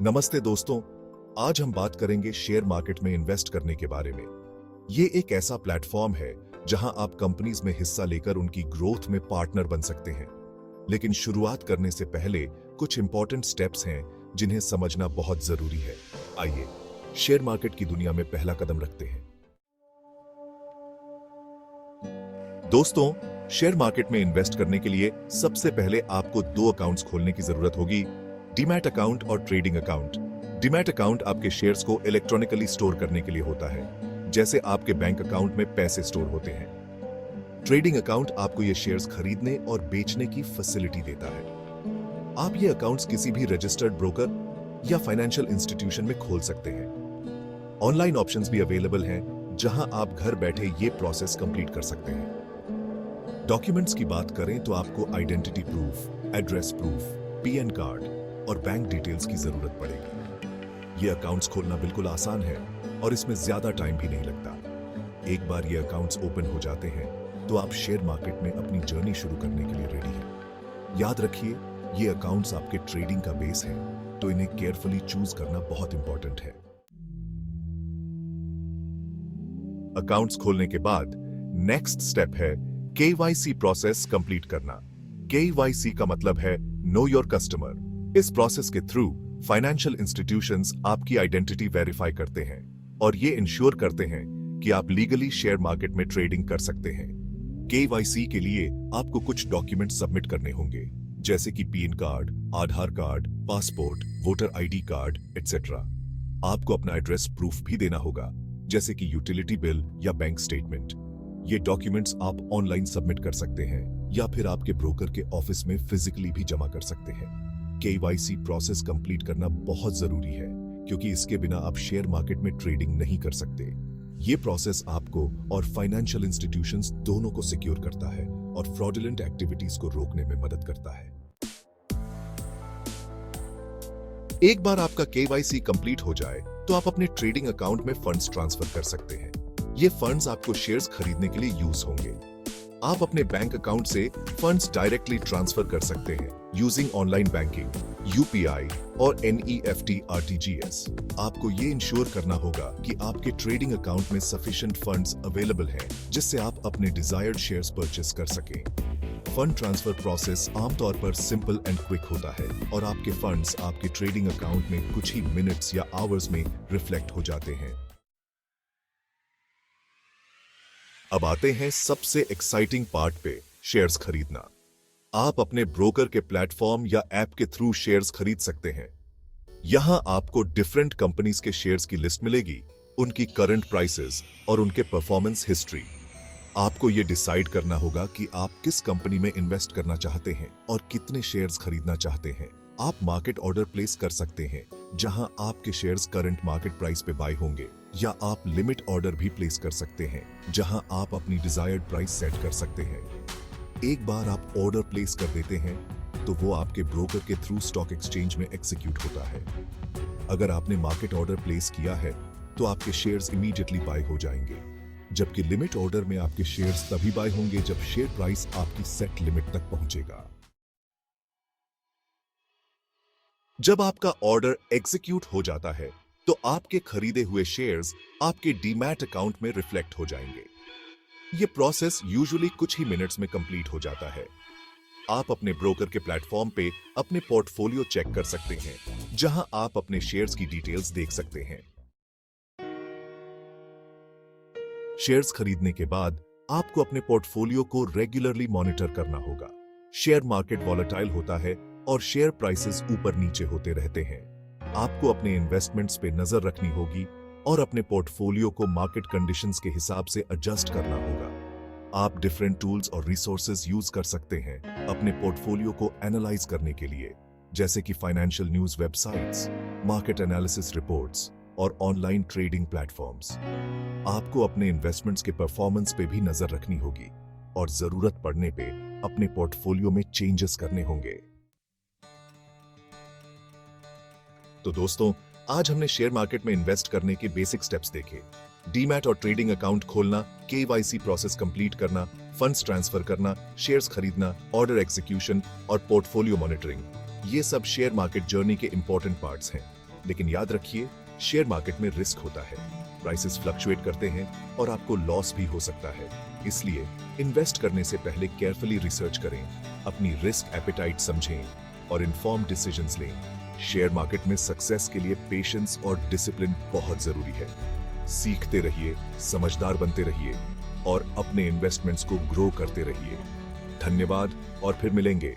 नमस्ते दोस्तों, आज हम बात करेंगे शेयर मार्केट में इन्वेस्ट करने के बारे में। ये एक ऐसा प्लेटफॉर्म है जहां आप कंपनीज में हिस्सा लेकर उनकी ग्रोथ में पार्टनर बन सकते हैं। लेकिन शुरुआत करने से पहले कुछ इंपॉर्टेंट स्टेप्स हैं जिन्हें समझना बहुत जरूरी है। आइए शेयर मार्केट की दुनिया में पहला कदम रखते हैं। दोस्तों, शेयर मार्केट में इन्वेस्ट करने के लिए सबसे पहले आपको दो अकाउंट्स खोलने की जरूरत होगी, डीमैट अकाउंट और ट्रेडिंग अकाउंट। डीमैट अकाउंट आपके शेयर्स को इलेक्ट्रॉनिकली स्टोर करने के लिए होता है, जैसे आपके बैंक अकाउंट में पैसे स्टोर होते हैं। ट्रेडिंग अकाउंट आपको ये शेयर्स खरीदने और बेचने की फैसिलिटी देता है। आप ये अकाउंट्स किसी भी रजिस्टर्ड ब्रोकर या फाइनेंशियल इंस्टीट्यूशन में खोल सकते हैं। ऑनलाइन ऑप्शंस भी अवेलेबल हैं जहां आप घर बैठे ये प्रोसेस कंप्लीट कर सकते हैं। डॉक्यूमेंट्स की बात करें तो आपको identity proof, address proof, PN card और बैंक डिटेल्स की जरूरत पड़ेगी। ये अकाउंट्स खोलना बिल्कुल आसान है और इसमें ज्यादा टाइम भी नहीं लगता। एक बार ये अकाउंट्स ओपन हो जाते हैं तो आप शेयर मार्केट में अपनी जर्नी शुरू करने के लिए रेडी हैं। याद रखिए, ये अकाउंट्स आपके ट्रेडिंग का बेस हैं, तो इन्हें केयरफुली चूज करना बहुत इंपॉर्टेंट है। अकाउंट्स खोलने के बाद नेक्स्ट स्टेप है केवाईसी प्रोसेस कंप्लीट करना। केवाईसी का मतलब है नो योर कस्टमर। इस प्रोसेस के थ्रू फाइनेंशियल इंस्टीट्यूशंस आपकी आइडेंटिटी वेरीफाई करते हैं और ये इंश्योर करते हैं कि आप लीगली शेयर मार्केट में ट्रेडिंग कर सकते हैं। केवाईसी के लिए आपको कुछ डॉक्यूमेंट सबमिट करने होंगे, जैसे कि PAN card, Aadhaar card, passport, voter ID card etcetera. आपको अपना एड्रेस प्रूफ भी देना होगा, जैसे कि यूटिलिटी बिल या बैंक स्टेटमेंट। ये डॉक्यूमेंट्स आप ऑनलाइन सबमिट कर सकते हैं या फिर आपके ब्रोकर के ऑफिस में फिजिकली भी जमा कर सकते हैं। केवाईसी प्रोसेस कंप्लीट करना बहुत जरूरी है, क्योंकि इसके बिना आप शेयर मार्केट में ट्रेडिंग नहीं कर सकते। ये प्रोसेस आपको और फाइनेंशियल इंस्टीट्यूशंस दोनों को सिक्योर करता है और फ्रॉडुलेंट एक्टिविटीज को रोकने में मदद करता है। एक बार आपका केवाईसी कंप्लीट हो जाए तो आप अपने ट्रेडिंग अकाउंट में फंड्स ट्रांसफर कर सकते हैं। ये फंड्स आपको शेयर्स खरीदने के लिए यूज होंगे। आप अपने बैंक अकाउंट से फंड्स डायरेक्टली ट्रांसफर कर सकते हैं यूजिंग ऑनलाइन बैंकिंग, यूपीआई और एनईएफटी आरटीजीएस। आपको ये इंश्योर करना होगा कि आपके ट्रेडिंग अकाउंट में सफिशिएंट फंड्स अवेलेबल हैं, जिससे आप अपने डिजायर्ड शेयर्स परचेस कर सकें। फंड ट्रांसफर प्रोसेस आमतौर पर सिंपल एंड क्विक होता है और आपके फंड्स आपके ट्रेडिंग अकाउंट में कुछ ही मिनट्स या आवर्स में रिफ्लेक्ट हो जाते हैं। अब आते हैं सबसे एक्साइटिंग पार्ट पे, शेयर्स खरीदना। आप अपने ब्रोकर के प्लेटफॉर्म या ऐप के थ्रू शेयर्स खरीद सकते हैं। यहां आपको डिफरेंट कंपनीज के शेयर्स की लिस्ट मिलेगी, उनकी करंट प्राइसेस और उनके परफॉर्मेंस हिस्ट्री। आपको यह डिसाइड करना होगा कि आप किस कंपनी में इन्वेस्ट करना चाहते हैं और कितने शेयर्स खरीदना चाहते हैं। आप मार्केट ऑर्डर प्लेस कर सकते हैं, जहां आपके शेयर्स करंट मार्केट प्राइस पे बाय होंगे, या आप लिमिट ऑर्डर भी प्लेस कर सकते हैं, जहां आप अपनी डिजायर्ड प्राइस सेट कर सकते हैं। एक बार आप ऑर्डर प्लेस कर देते हैं तो वो आपके ब्रोकर के थ्रू स्टॉक एक्सचेंज में एग्जीक्यूट होता है। अगर आपने मार्केट ऑर्डर प्लेस किया है तो आपके शेयर्स इमीडिएटली बाय हो जाएंगे, जबकि लिमिट ऑर्डर में आपके शेयर्स तभी बाय होंगे जब शेयर प्राइस आपकी सेट लिमिट तक पहुंचेगा। जब आपका ऑर्डर एग्जीक्यूट हो जाता है तो आपके खरीदे हुए शेयर्स आपके डीमैट अकाउंट में रिफ्लेक्ट हो जाएंगे। यह प्रोसेस यूजुअली कुछ ही मिनट्स में कंप्लीट हो जाता है। आप अपने ब्रोकर के प्लेटफॉर्म पे अपने पोर्टफोलियो चेक कर सकते हैं, जहां आप अपने शेयर्स की डिटेल्स देख सकते हैं। शेयर्स खरीदने के बाद आपको अपने पोर्टफोलियो को रेगुलरली मॉनिटर करना होगा। शेयर मार्केट वॉलेटाइल होता है और शेयर प्राइसेस ऊपर नीचे होते रहते हैं। आपको अपने इन्वेस्टमेंट्स पे नजर रखनी होगी और अपने पोर्टफोलियो को मार्केट कंडीशंस के हिसाब से एडजस्ट करना होगा। आप डिफरेंट टूल्स और रिसोर्सेज यूज कर सकते हैं अपने पोर्टफोलियो को एनालाइज करने के लिए, जैसे कि financial news websites, market analysis reports और ऑनलाइन ट्रेडिंग प्लेटफॉर्म्स। आपको अपने इन्वेस्टमेंट्स के परफॉर्मेंस पे भी नजर रखनी होगी और जरूरत पड़ने पे अपने पोर्टफोलियो में चेंजेस करने होंगे। तो दोस्तों, आज हमने शेयर मार्केट में इन्वेस्ट करने के बेसिक स्टेप्स देखे। डीमैट और ट्रेडिंग अकाउंट खोलना, केवाईसी प्रोसेस कंप्लीट करना, फंड्स ट्रांसफर करना, शेयर्स खरीदना, ऑर्डर एग्जीक्यूशन और पोर्टफोलियो मॉनिटरिंग। ये सब शेयर मार्केट जर्नी के इंपॉर्टेंट पार्ट्स हैं। लेकिन याद रखिए, शेयर मार्केट में रिस्क होता है, प्राइसेस फ्लक्चुएट करते हैं और आपको लॉस भी हो सकता है। इसलिए इन्वेस्ट करने से पहले केयरफुली रिसर्च करें, अपनी रिस्क एपेटाइट समझें और इन्फॉर्म्ड डिसीजंस लें। शेयर मार्केट में सक्सेस के लिए पेशेंस और डिसिप्लिन बहुत जरूरी है। सीखते रहिए, समझदार बनते रहिए और अपने इन्वेस्टमेंट्स को ग्रो करते रहिए। धन्यवाद और फिर मिलेंगे।